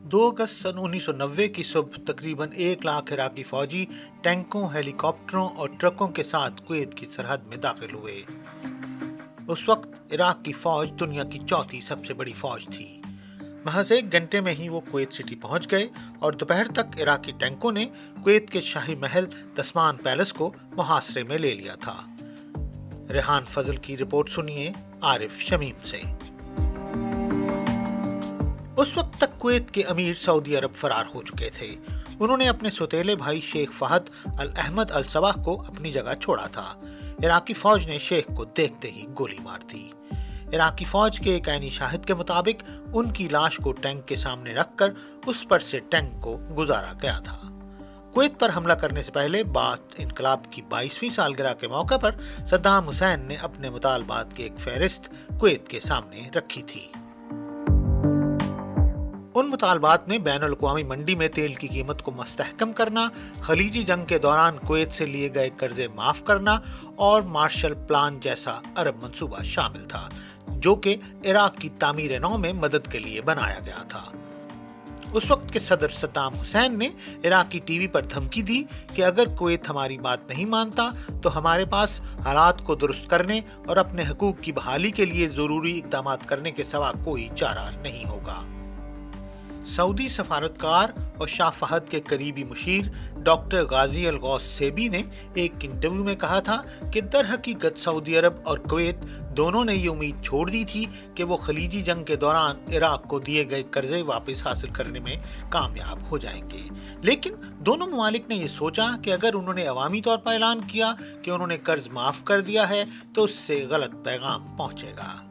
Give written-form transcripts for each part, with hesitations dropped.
2 अगस्त सन 1990 की सुबह तकरीबन 1 लाख इराकी फौजी टैंकों, हेलीकॉप्टरों और ट्रकों के साथ कुवैत की सरहद में दाखिल हुए। उस वक्त इराक की फौज दुनिया की चौथी सबसे बड़ी फौज थी। महज 1 घंटे में ही वो कुवैत सिटी पहुंच गए और दोपहर तक इराकी टैंकों ने कुवैत के शाही महल दस्मान पैलेस को मुहासरे में ले लिया था। रेहान फजल की रिपोर्ट सुनिए आरिफ शमीम से। उस वक्त तक कुवैत के अमीर सऊदी अरब फरार हो चुके थे। उन्होंने अपने सौतेले भाई शेख फहद अल अहमद अल सबाह को अपनी जगह छोड़ा था। इराकी फौज ने शेख को देखते ही गोली मार दी। इराकी फौज के एक ऐनी शाहिद के मुताबिक उनकी लाश को टैंक के सामने रखकर उस पर से टैंक को गुजारा गया था। कुवैत पर हमला करने से पहले बाथ इनकलाब की 22वीं सालगिरह के मौके पर सद्दाम हुसैन ने अपने मुतालबात की एक फहरिस्त कुवैत के सामने रखी थी। उन मुतालबात में बैनुल अक़वामी मंडी में तेल की कीमत को मुस्तहकम करना, खलीजी जंग के दौरान कुवैत से लिए गए कर्जे माफ करना और मार्शल प्लान जैसा अरब मंसूबा शामिल था, जो कि इराक की तामीर नौ में मदद के लिए बनाया गया था। उस वक्त के सदर सद्दाम हुसैन ने इराकी टीवी पर धमकी दी कि अगर कुवैत हमारी बात नहीं मानता तो हमारे पास हालात को दुरुस्त करने और अपने हकूक की बहाली के लिए जरूरी इक़दाम करने के सिवा कोई चारा नहीं होगा। सऊदी सफारतकार और शाह फहद के करीबी मुशीर डॉक्टर गाजी अल गौस सेबी ने एक इंटरव्यू में कहा था कि दर हकीकत सऊदी अरब और कुवैत दोनों ने ये उम्मीद छोड़ दी थी कि वो खलीजी जंग के दौरान इराक को दिए गए कर्जे वापस हासिल करने में कामयाब हो जाएंगे, लेकिन दोनों ममालिक ने ये सोचा कि अगर उन्होंने अवामी तौर पर ऐलान किया कि उन्होंने कर्ज माफ कर दिया है तो उससे गलत पैगाम पहुंचेगा।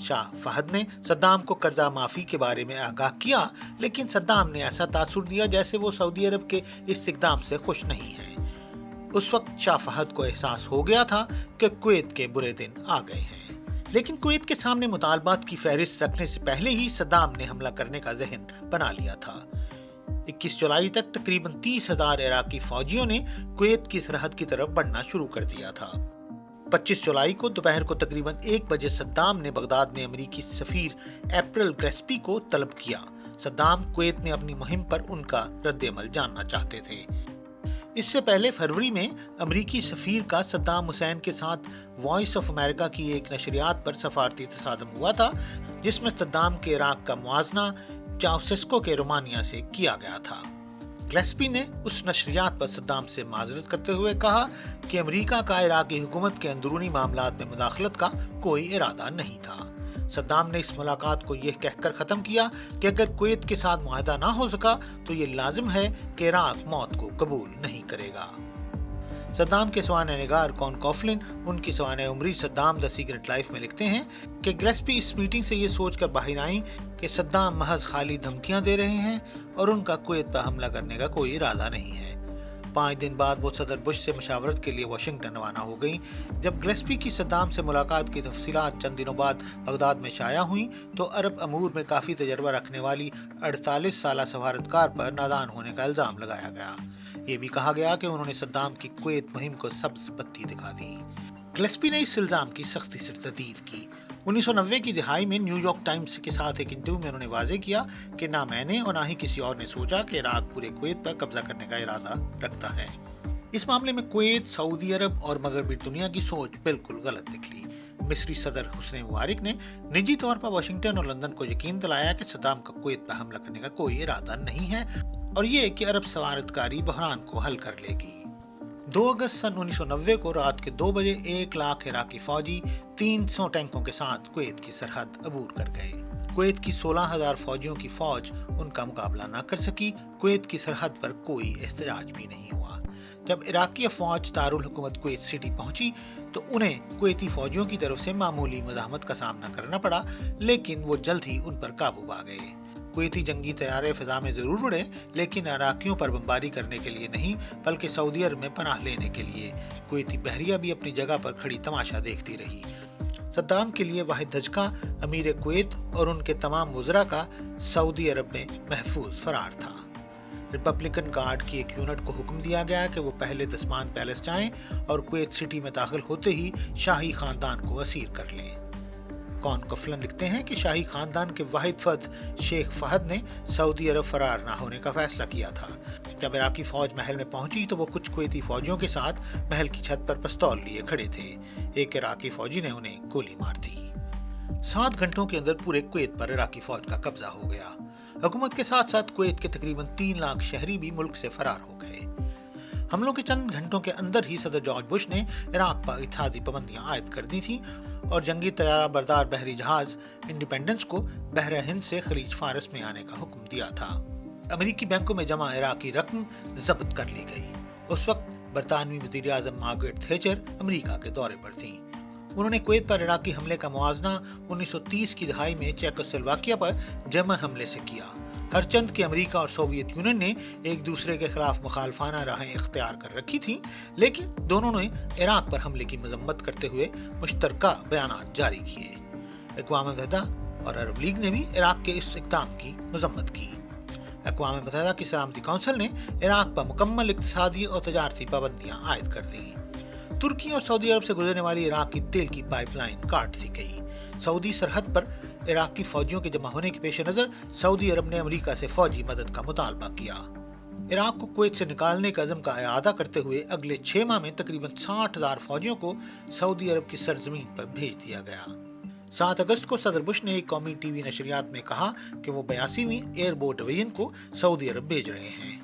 शाह फहद ने सद्दाम को कर्जा माफी के बारे में आगाह किया, लेकिन सद्दाम ने ऐसा तासुर दिया जैसे वो सऊदी अरब के इस इक़दाम से खुश नहीं है। उस वक्त शाह फहद को एहसास हो गया था कि कुवैत के बुरे दिन आ गए हैं, लेकिन कुवैत के सामने मुतालबात की फहरिस्त रखने से पहले ही सद्दाम ने हमला करने का ज़हन बना लिया था। 21 जुलाई तक तकरीबन 30,000 इराकी फौजियों ने कुवैत की सरहद की तरफ बढ़ना शुरू कर दिया था। 25 जुलाई को दोपहर को तकरीबन 1 बजे सद्दाम ने बगदाद में अमेरिकी सफीर एप्रल ग्रेस्पी को तलब किया। सद्दाम कुवैत में अपनी मुहिम पर उनका रद्द-ए-अमल जानना चाहते थे। इससे पहले फरवरी में अमेरिकी सफीर का सद्दाम हुसैन के साथ वॉइस ऑफ अमेरिका की एक नशरियात पर सफारती तसादम हुआ था, जिसमें सद्दाम के इराक का मुआजना चाउसेस्को के रोमानिया से किया गया था। ग्लेस्पी ने उस नशरियात पर सद्दाम से माजरत करते हुए कहा कि अमेरिका का इराकी हुकूमत के अंदरूनी मामलात में मुदाखलत का कोई इरादा नहीं था। सद्दाम ने इस मुलाकात को यह कहकर खत्म किया कि अगर कुवैत के साथ मुआहदा ना हो सका तो ये लाजिम है कि इराक मौत को कबूल नहीं करेगा। सद्दाम के सवाने निगार कॉन कॉफलिन उनकी सवाने उमरी सद्दाम द सीक्रेट लाइफ में लिखते हैं कि ग्लेस्पी इस मीटिंग से ये सोचकर बाहर आई कि सद्दाम महज खाली धमकियां दे रहे हैं और उनका कुवैत पर हमला करने का कोई इरादा नहीं है। 5 दिन बाद वो सदर बुश से मशावरत के लिए वाशिंगटन रवाना हो गई। जब ग्लेस्पी की सद्दाम से मुलाकात की तफसीलात चंद दिनों बाद बगदाद में शाया हुई तो अरब अमूर में काफी तजर्बा रखने वाली 48 साला सफारतकार पर नादान होने का इल्जाम लगाया गया। ये भी कहा गया कि उन्होंने सद्दाम की कुवैत मुहिम को सब्ज बत्ती दिखा दी। ग्लेस्पी ने इस इल्जाम की सख्ती से तर्दीद की। 1990 की दिहाई में न्यूयॉर्क टाइम्स के साथ एक इंटरव्यू में उन्होंने वाजे किया कि ना मैंने और ना ही किसी और ने सोचा कि इराक पूरे कुवैत पर कब्जा करने का इरादा रखता है। इस मामले में कुवैत, सऊदी अरब और मगरबी दुनिया की सोच बिल्कुल गलत निकली। मिस्री सदर हुस्ने मुबारक ने निजी तौर पर वाशिंगटन और लंदन को यकीन दिलाया कि सद्दाम का कुवैत पर हमला करने का कोई इरादा नहीं है और ये कि अरब सफारतकारी बहरान को हल कर लेगी। 2 अगस्त सन 1990 को रात के 2 बजे 1 लाख इराकी फौजी 300 टैंकों के साथ कुवैत की सरहद अबूर कर गए। कुवैत की 16,000 फौजियों की फौज उनका मुकाबला न कर सकी। कुवैत की सरहद पर कोई एहतजाज भी नहीं हुआ। जब इराकी फौज दारुल हुकूमत कुवैत सिटी पहुंची तो उन्हें कुवैती फौजियों की तरफ से मामूली मुज़ाहमत का सामना करना पड़ा, लेकिन वो जल्द ही उन पर काबू पा गए। कुवैती जंगी तैयारे फिजा में जरूर उड़े, लेकिन इराकियों पर बमबारी करने के लिए नहीं बल्कि सऊदी अरब में पनाह लेने के लिए। कुवैती बहरिया भी अपनी जगह पर खड़ी तमाशा देखती रही। सद्दाम के लिए वाहिद धचका अमीर कुवैत और उनके तमाम वज़रा का सऊदी अरब में महफूज फरार था। रिपब्लिकन गार्ड की एक यूनिट को हुक्म दिया गया कि वो पहले दस्मान पैलेस जाएं और कुवैत सिटी में दाखिल होते ही शाही खानदान को असीर कर लें। کون کفلن لکھتے ہیں کہ شاہی خاندان کے واحد فرد شیخ فہد نے سعودی عرب فرار نہ ہونے کا فیصلہ کیا تھا۔ جب عراقی فوج محل میں پہنچی تو وہ کچھ کویتی فوجیوں کے ساتھ محل کی چھت پر پستول لیے کھڑے تھے۔ ایک عراقی فوجی نے انہیں گولی مار دی۔ 7 گھنٹوں کے اندر پورے کویت پر عراقی فوج کا قبضہ ہو گیا۔ حکومت کے ساتھ ساتھ کویت کے تقریباً 3 لاکھ شہری بھی ملک سے فرار ہو گئے۔ حملوں کے چند گھنٹوں کے اندر ہی صدر جارج بش نے عراق پر اتحادی پابندیاں عائد کر دی تھیں اور جنگی طیارہ بردار بحری جہاز انڈیپینڈنس کو بحر ہند سے خلیج فارس میں آنے کا حکم دیا تھا۔ امریکی بینکوں میں جمع عراقی رقم ضبط کر لی گئی۔ اس وقت برطانوی وزیر اعظم مارگریٹ تھیچر امریکہ کے دورے پر تھیں۔ انہوں نے کویت پر عراقی حملے کا موازنہ 1930 کی دہائی میں چیکوسلواکیہ پر جرمن حملے سے کیا۔ ہر چند کہ امریکہ اور سوویت یونین نے ایک دوسرے کے خلاف مخالفانہ راہیں اختیار کر رکھی تھیں، لیکن دونوں نے عراق پر حملے کی مذمت کرتے ہوئے مشترکہ بیانات جاری کیے۔ اقوام متحدہ اور عرب لیگ نے بھی عراق کے اس اقدام کی مذمت کی۔ اقوام متحدہ کی سلامتی کونسل نے عراق پر مکمل اقتصادی اور تجارتی پابندیاں عائد کر دیں۔ ترکی اور سعودی عرب سے گزرنے والی عراق کی تیل کی پائپ لائن کاٹ دی گئی۔ سعودی سرحد پر عراقی فوجیوں کے جمع ہونے کے پیش نظر سعودی عرب نے امریکہ سے فوجی مدد کا مطالبہ کیا۔ عراق کو کویت سے نکالنے کے عزم کا اعادہ کرتے ہوئے اگلے 6 ماہ میں تقریباً 60,000 فوجیوں کو سعودی عرب کی سرزمین پر بھیج دیا گیا۔ 7 اگست کو صدر بش نے ایک قومی ٹی وی نشریات میں کہا کہ وہ 82ویں ایئر بورڈ ڈویژن کو سعودی عرب بھیج رہے ہیں۔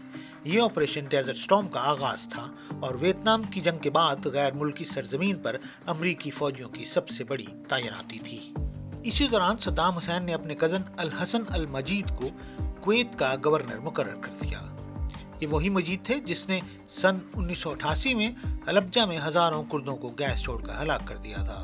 یہ آپریشن ڈیزرٹ سٹارم کا آغاز تھا اور ویتنام کی جنگ کے بعد غیر ملکی سرزمین پر امریکی فوجیوں کی سب سے بڑی تعیناتی تھی۔ اسی دوران صدام حسین نے اپنے کزن الحسن المجید کو کویت کا گورنر مقرر کر دیا۔ یہ وہی مجید تھے جس نے سن 1988 میں حلبجہ میں ہزاروں کردوں کو گیس چھوڑ کر ہلاک کر دیا تھا۔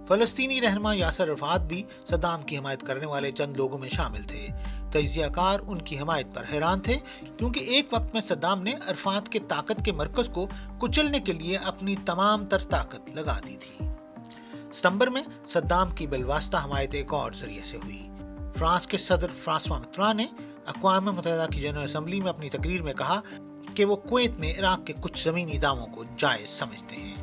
فلسطینی رہنما یاسر عرفات بھی صدام کی حمایت کرنے والے چند لوگوں میں شامل تھے۔ تجزیہ کار ان کی حمایت پر حیران تھے کیونکہ ایک وقت میں صدام نے عرفات کے طاقت کے مرکز کو کچلنے کے لیے اپنی تمام تر طاقت لگا دی تھی۔ ستمبر میں صدام کی بالواسطہ حمایت ایک اور ذریعے سے ہوئی۔ فرانس کے صدر فرانسوا متران نے اقوام متحدہ کی جنرل اسمبلی میں اپنی تقریر میں کہا کہ وہ کویت میں عراق کے کچھ زمینی دعووں کو جائز سمجھتے ہیں۔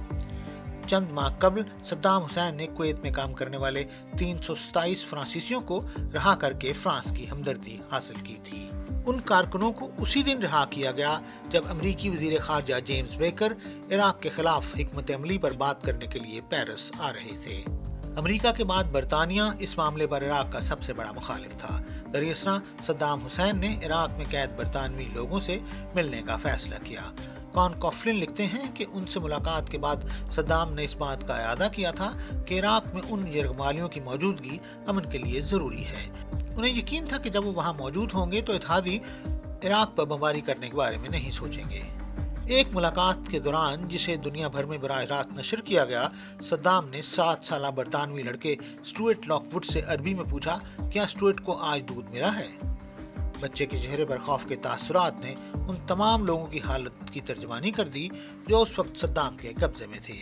چند ماہ قبل صدام حسین نے کویت میں کام کرنے والے 327 فرانسیسیوں کو رہا کر کے فرانس کی ہمدردی حاصل کی تھی۔ ان کارکنوں کو اسی دن رہا کیا گیا جب امریکی وزیر خارجہ جیمز بیکر عراق کے خلاف حکمت عملی پر بات کرنے کے لیے پیرس آ رہے تھے۔ امریکہ کے بعد برطانیہ اس معاملے پر عراق کا سب سے بڑا مخالف تھا۔ دراصل صدام حسین نے عراق میں قید برطانوی لوگوں سے ملنے کا فیصلہ کیا۔ کون کافلن لکھتے ہیں کہ ان سے ملاقات کے بعد صدام نے اس بات کا اعادہ کیا تھا کہ عراق میں ان یرغمالیوں کی موجودگی امن کے لیے ضروری ہے۔ انہیں یقین تھا کہ جب وہ وہاں موجود ہوں گے تو اتحادی عراق پر بمباری کرنے کے بارے میں نہیں سوچیں گے۔ ایک ملاقات کے دوران جسے دنیا بھر میں براہ راست نشر کیا گیا، صدام نے 7 سالہ برطانوی لڑکے سٹوئرٹ لاک وڈ سے عربی میں پوچھا، کیا سٹوئرٹ کو آج دودھ ملا ہے؟ بچے کے چہرے پر خوف کے تاثرات نے ان تمام لوگوں کی حالت کی ترجمانی کر دی جو اس وقت صدام کے قبضے میں تھے۔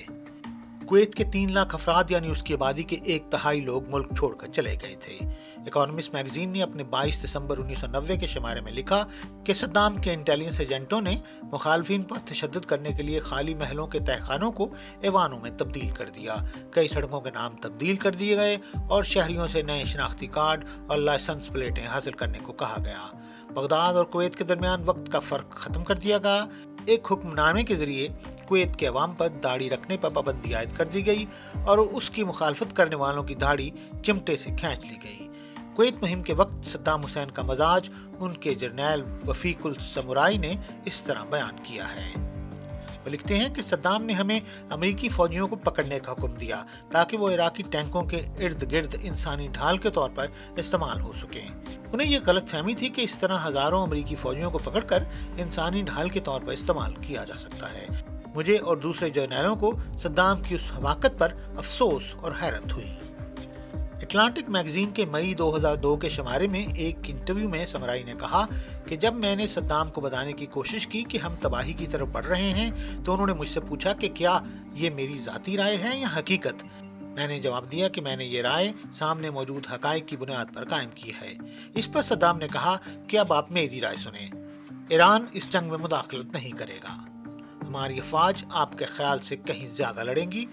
کویت کے 3 لاکھ افراد یعنی اس کی آبادی کے 1/3 لوگ ملک چھوڑ کر چلے گئے تھے۔ اکانومسٹ میگزین نے اپنے 22 دسمبر 1990 کے شمارے میں لکھا کہ صدام کے انٹیلیجنس ایجنٹوں نے مخالفین پر تشدد کرنے کے لیے خالی محلوں کے تہخانوں کو ایوانوں میں تبدیل کر دیا، کئی سڑکوں کے نام تبدیل کر دیے گئے اور شہریوں سے نئے شناختی کارڈ اور لائسنس پلیٹیں حاصل کرنے کو کہا گیا۔ بغداد اور کویت کے درمیان وقت کا فرق ختم کر دیا گیا۔ ایک حکم نامے کے ذریعے کویت کے عوام پر داڑھی رکھنے پر پابندی عائد کر دی گئی اور اس کی مخالفت کرنے والوں کی داڑھی چمٹے سے کھینچ لی گئی۔ کویت مہم کے وقت صدام حسین کا مزاج ان کے جرنیل وفیق السمرائی نے اس طرح بیان کیا ہے۔ وہ لکھتے ہیں کہ صدام نے ہمیں امریکی فوجیوں کو پکڑنے کا حکم دیا تاکہ وہ عراقی ٹینکوں کے ارد گرد انسانی ڈھال کے طور پر استعمال ہو سکیں۔ انہیں یہ غلط فہمی تھی کہ اس طرح ہزاروں امریکی فوجیوں کو پکڑ کر انسانی ڈھال کے طور پر استعمال کیا جا سکتا ہے۔ مجھے اور دوسرے جرنیلوں کو صدام کی اس حماقت پر افسوس اور حیرت ہوئی۔ اٹلانٹک میگزین کے مئی 2002 کے شمارے میں ایک انٹرویو میں سمرائی نے کہا کہ جب میں نے صدام کو بتانے کی کوشش کی کہ ہم تباہی کی طرف بڑھ رہے ہیں تو انہوں نے مجھ سے پوچھا کہ کیا یہ میری ذاتی رائے ہے یا حقیقت۔ میں نے جواب دیا کہ میں نے یہ رائے سامنے موجود حقائق کی بنیاد پر قائم کی ہے۔ اس پر صدام نے کہا کہ اب آپ میری رائے سنیں۔ ایران اس جنگ میں مداخلت نہیں کرے گا۔ ہماری افواج آپ کے خیال سے کہیں زیادہ لڑیں گی۔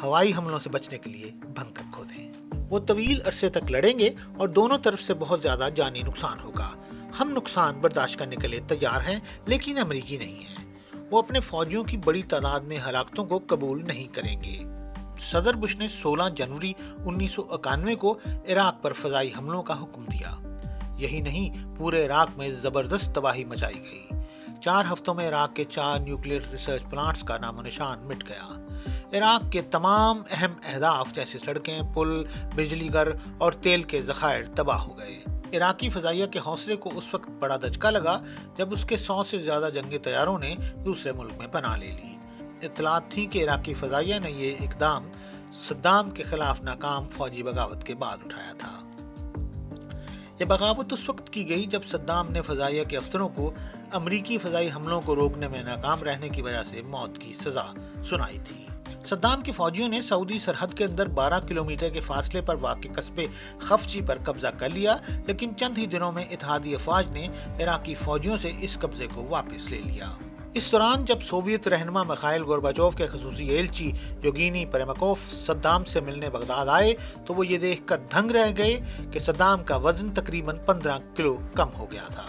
हवाई हमलों से बचने के लिए बंकर खोदें। वो तवील अरसे तक लड़ेंगे और दोनों तरफ से बहुत ज्यादा जानी नुकसान होगा। हम नुकसान बर्दाश्त करने के लिए तैयार हैं, लेकिन अमेरिकी नहीं हैं। वो अपने फौजियों की बड़ी तादाद में हलाकतों को कबूल नहीं करेंगे। सदर बुश ने 16 जनवरी 1991 को इराक पर फजाई हमलों का हुक्म दिया। यही नहीं, पूरे इराक में जबरदस्त तबाही मचाई गई। 4 हफ्तों में इराक के 4 न्यूक्लियर रिसर्च प्लांट्स का नामो निशान मिट गया। इराक के तमाम अहम अहदाफ जैसे सड़कें, पुल, बिजली घर और तेल के जखायर तबाह हो गए। इराकी फजाइया के हौसले को उस वक्त बड़ा दचका लगा जब उसके 100 से ज्यादा जंगी तैयारों ने दूसरे मुल्क में पनाह ले ली। इत्तलात थी कि इराकी फजाइया ने ये इकदाम सद्दाम के खिलाफ नाकाम फौजी बगावत के बाद उठाया था। यह बगावत उस वक्त की गई जब सद्दाम ने फजाइया के अफसरों को अमरीकी फजाई हमलों को रोकने में नाकाम रहने की वजह से मौत की सजा सुनाई थी। सद्दाम के फौजियों ने सऊदी सरहद के अंदर 12 किलोमीटर के फासले पर वाक़ कस्बे खफजी पर कब्जा कर लिया, लेकिन चंद ही दिनों में इत्तेहादी अफवाज ने इराकी फौजियों से इस कब्जे को वापस ले लिया। इस दौरान जब सोवियत रहनुमा मिखाइल गोर्बाचोव के खसूसी एलची योगिनी प्रेमाकोव सद्दाम से मिलने बगदाद आए, तो वो ये देखकर दंग रह गए कि सद्दाम का वजन तकरीबन 15 किलो कम हो गया था।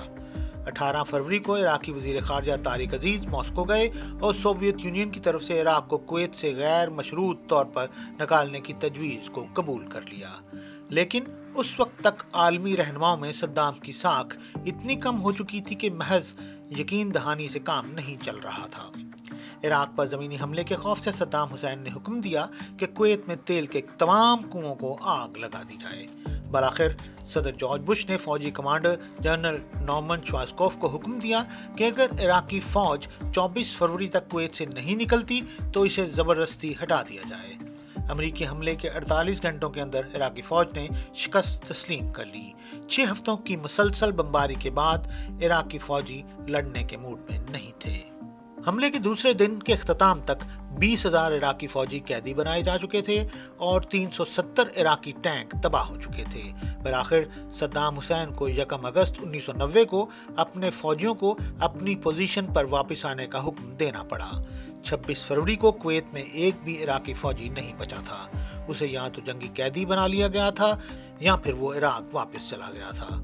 18 फरवरी को इराकी वजीर खारजा तारिक अजीज मॉस्को गए और सोवियत यूनियन की तरफ से इराक को कुवैत से गैर मशरूत तौर पर निकालने की तजवीज को कबूल कर लिया। लेकिन उस वक्त तक आलमी रहनुमाओं में सद्दाम की साख इतनी कम हो चुकी थी कि महज यकीन दहानी से काम नहीं चल रहा था। इराक पर जमीनी हमले के खौफ से सद्दाम हुसैन ने हुक्म दिया कि कुवैत में तेल के तमाम कुओं को आग लगा दी जाए। बलाखिर सदर जॉर्ज बुश ने फौजी कमांडर जनरल नॉर्मन श्वार्ज़कोफ को हुक्म दिया कि अगर इराकी फौज 24 फरवरी तक कुवैत से नहीं निकलती तो इसे जबरदस्ती हटा दिया जाए। अमेरिकी हमले के 48 घंटों के अंदर इराकी फौज ने शिकस्त तस्लीम कर ली। 6 हफ्तों की मुसलसल बमबारी के बाद इराकी फौजी लड़ने के मूड में नहीं थे। हमले के दूसरे दिन के इख्तिताम तक 20,000 इराकी फौजी कैदी बनाए जा चुके थे और 370 इराकी टैंक तबाह हो चुके थे। फिर आखिर सद्दाम हुसैन को 1 अगस्त 1990 को अपने फौजियों को अपनी पोजीशन पर वापस आने का हुक्म देना पड़ा। 26 फरवरी को कुवैत में एक भी इराकी फौजी नहीं बचा था। उसे या तो जंगी कैदी बना लिया गया था या फिर वो इराक वापस चला गया था।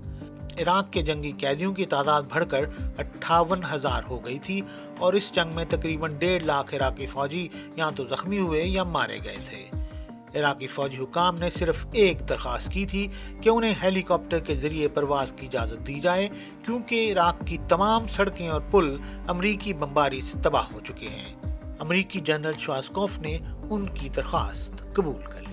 इराक के जंगी कैदियों की तादाद बढ़कर 58,000 हो गई थी और इस जंग में तकरीबन 1.5 लाख इराकी फौजी या तो जख्मी हुए या मारे गए थे। इराकी फौजी हुकाम ने सिर्फ एक दरखास्त की थी कि उन्हें हेलीकॉप्टर के जरिए परवाज की इजाजत दी जाए, क्योंकि इराक की तमाम सड़कें और पुल अमरीकी बमबारी से तबाह हो चुके हैं। अमरीकी जनरल श्वार्ज़कोफ ने उनकी दरखास्त कबूल कर ली।